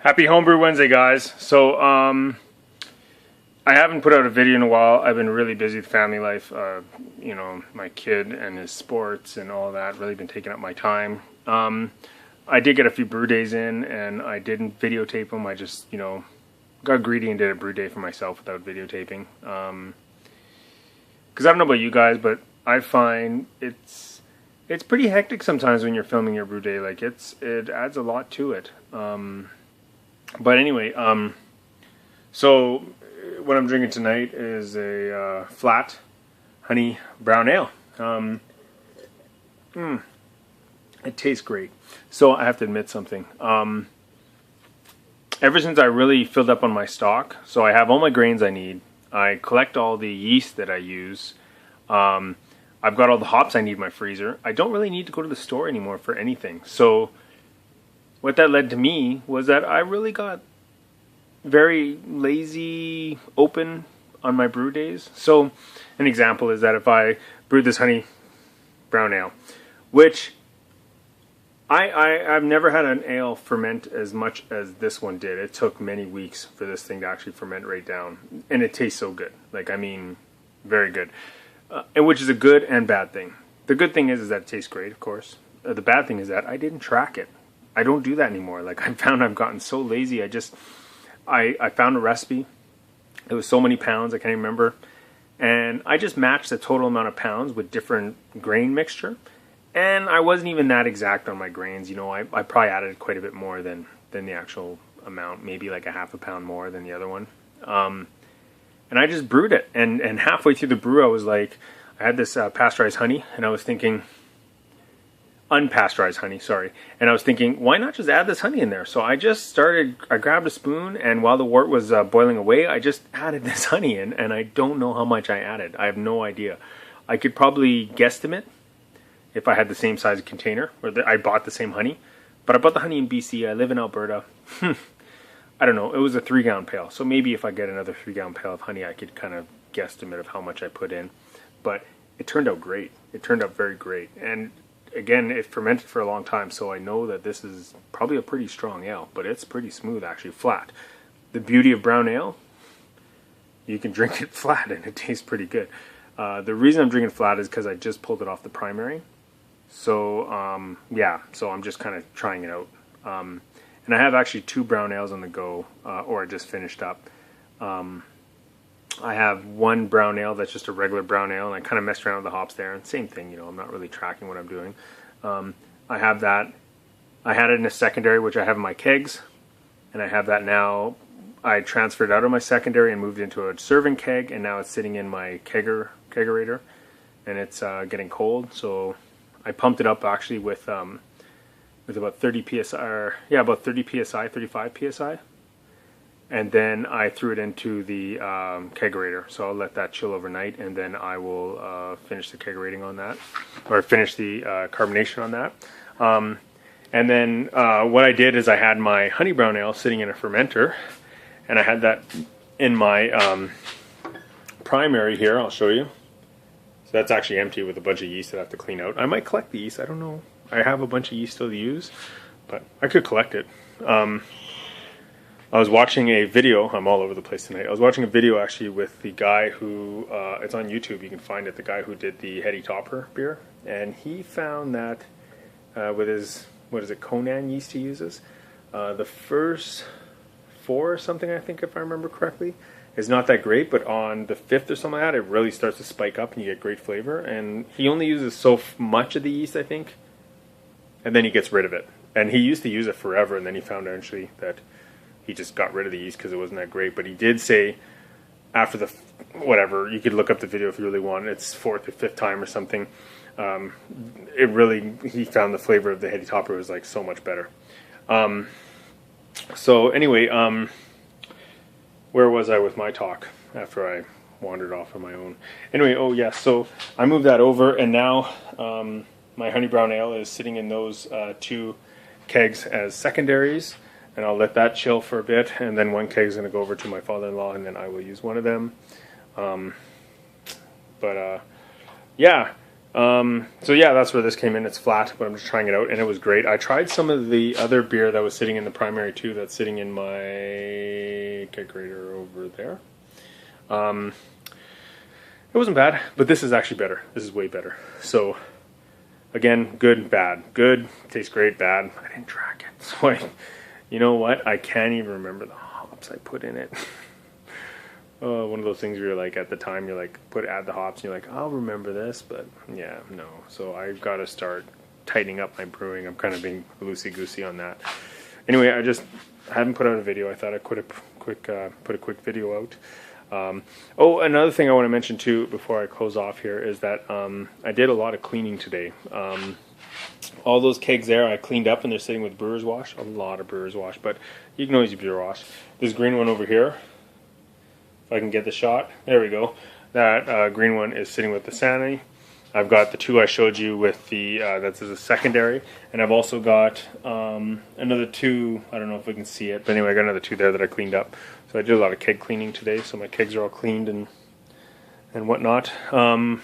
Happy Homebrew Wednesday, guys. So, I haven't put out a video in a while. I've been really busy with family life. You know, my kid and his sports and all that really been taking up my time. I did get a few brew days in, and I didn't videotape them. I just, you know, got greedy and did a brew day for myself without videotaping. Because I don't know about you guys, but I find it's pretty hectic sometimes when you're filming your brew day. Like, it adds a lot to it. But anyway, so what I'm drinking tonight is a flat honey brown ale. It tastes great. So I have to admit something. Ever since I really filled up on my stock, so I have all my grains I need. I collect all the yeast that I use. I've got all the hops I need in my freezer. I don't really need to go to the store anymore for anything. So what that led to me was that I really got very lazy open on my brew days. So an example is that if I brewed this honey brown ale, which I've never had an ale ferment as much as this one did. It took many weeks for this thing to actually ferment right down. And it tastes so good. Like, I mean, very good. And which is a good and bad thing. The good thing is that it tastes great, of course. The bad thing is that I didn't track it. I don't do that anymore. Like, I found I've gotten so lazy. I found a recipe. It was so many pounds, I can't even remember. And I just matched the total amount of pounds with different grain mixture. And I wasn't even that exact on my grains. You know, I probably added quite a bit more than the actual amount. Maybe like a half a pound more than the other one. And I just brewed it. And halfway through the brew, I was like, I had this pasteurized honey. And I was thinking, unpasteurized honey, sorry. And I was thinking, why not just add this honey in there? So I grabbed a spoon, and while the wort was boiling away, I just added this honey in, and I don't know how much I added. I have no idea. I could probably guesstimate if I had the same size container, or I bought the same honey. But I bought the honey in BC. I live in Alberta. I don't know. It was a 3-gallon pail. So maybe if I get another 3-gallon pail of honey, I could kind of guesstimate of how much I put in. But it turned out great. It turned out very great. And again, it fermented for a long time, so I know that this is probably a pretty strong ale, but it's pretty smooth, actually, flat. The beauty of brown ale, you can drink it flat and it tastes pretty good. The reason I'm drinking flat is because I just pulled it off the primary. So, yeah, so I'm just kind of trying it out. And I have actually 2 brown ales on the go, or I just finished up. I have one brown ale that's just a regular brown ale, and I kind of messed around with the hops there. And same thing, you know, I'm not really tracking what I'm doing. I have that. I had it in a secondary, which I have in my kegs, and I have that now. I transferred out of my secondary and moved into a serving keg, and now it's sitting in my kegerator, and it's getting cold. So I pumped it up actually with about 30 psi, or yeah, about 30 psi, 35 psi. And then I threw it into the kegerator. So I'll let that chill overnight, and then I will finish the kegerating on that, or finish the carbonation on that. And then what I did is I had my honey brown ale sitting in a fermenter, and I had that in my primary here. I'll show you. So that's actually empty with a bunch of yeast that I have to clean out. I might collect the yeast. I don't know. I have a bunch of yeast still to use, but I could collect it. I was watching a video. I'm all over the place tonight. I was watching a video actually with the guy who, it's on YouTube, you can find it, the guy who did the Heady Topper beer. And he found that with his, what is it, Conan yeast he uses, the first 4 or something, I think, if I remember correctly, is not that great. But on the 5th or something like that, it really starts to spike up and you get great flavor. And he only uses so much of the yeast, I think, and then he gets rid of it. And he used to use it forever, and then he found eventually that he just got rid of the yeast because it wasn't that great. But he did say after the, whatever, you could look up the video if you really want. It's 4th or 5th time or something. It really, he found the flavor of the Heady Topper was like so much better. So anyway, where was I with my talk after I wandered off on my own? Anyway, oh yeah, so I moved that over, and now my honey brown ale is sitting in those 2 kegs as secondaries. And I'll let that chill for a bit, and then one keg is going to go over to my father-in-law, and then I will use one of them. Yeah, So yeah, that's where this came in. It's flat, but I'm just trying it out, and it was great. I tried some of the other beer that was sitting in the primary too. That's sitting in my kegerator over there. It wasn't bad, but this is actually better. This is way better. So again, good, bad. Good, tastes great. Bad, I didn't track it. So you know what? I can't even remember the hops I put in it. One of those things where you're like, at the time, you're like, add the hops, and you're like, I'll remember this, but yeah, no. So I've got to start tightening up my brewing. I'm kind of being loosey-goosey on that. Anyway, I haven't put out a video. I thought I'd put a quick video out. Another thing I want to mention too before I close off here is that I did a lot of cleaning today. All those kegs there I cleaned up, and they're sitting with brewer's wash. A lot of brewer's wash, but you can always use brewer's wash. This green one over here, if I can get the shot, there we go. That green one is sitting with the Sanity. I've got the two I showed you with the that's as a secondary, and I've also got another two. I don't know if we can see it, but anyway, I got another two there that I cleaned up. So I did a lot of keg cleaning today, so my kegs are all cleaned and whatnot. So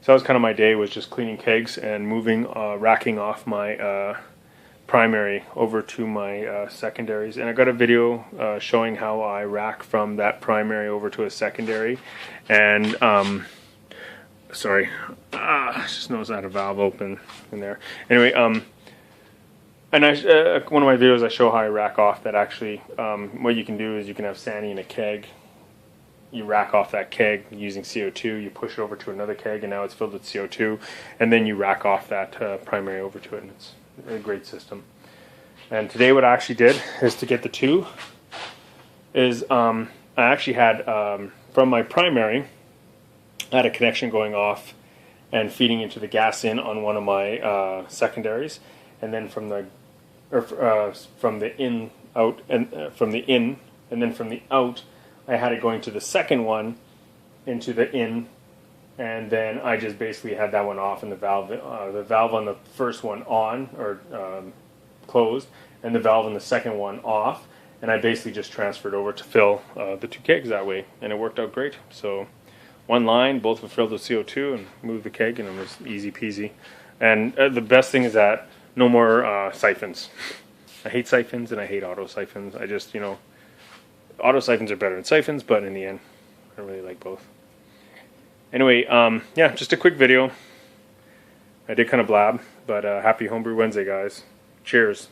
that was kind of my day, was just cleaning kegs and moving, racking off my primary over to my secondaries. And I got a video showing how I rack from that primary over to a secondary. And sorry, I just noticed I had a valve open in there. Anyway, and one of my videos I show how I rack off that. Actually, what you can do is you can have Sandy in a keg. You rack off that keg using CO2, you push it over to another keg, and now it's filled with CO2, and then you rack off that primary over to it, and it's a great system. And today what I actually did is, to get the two, is I actually had, from my primary, I had a connection going off and feeding into the gas in on one of my secondaries, and then from the in out, and from the in, and then from the out, I had it going to the second one into the in, and then I just basically had that one off, and the valve on the first one on, or closed, and the valve on the second one off, and I basically just transferred over to fill the two kegs that way, and it worked out great. So one line, both were filled with CO2, and moved the keg, and it was easy peasy. And the best thing is that no more siphons. I hate siphons, and I hate auto siphons. I just, auto siphons are better than siphons, but in the end, I really like both. Anyway, yeah, just a quick video. I did kind of blab, but happy Homebrew Wednesday, guys. Cheers.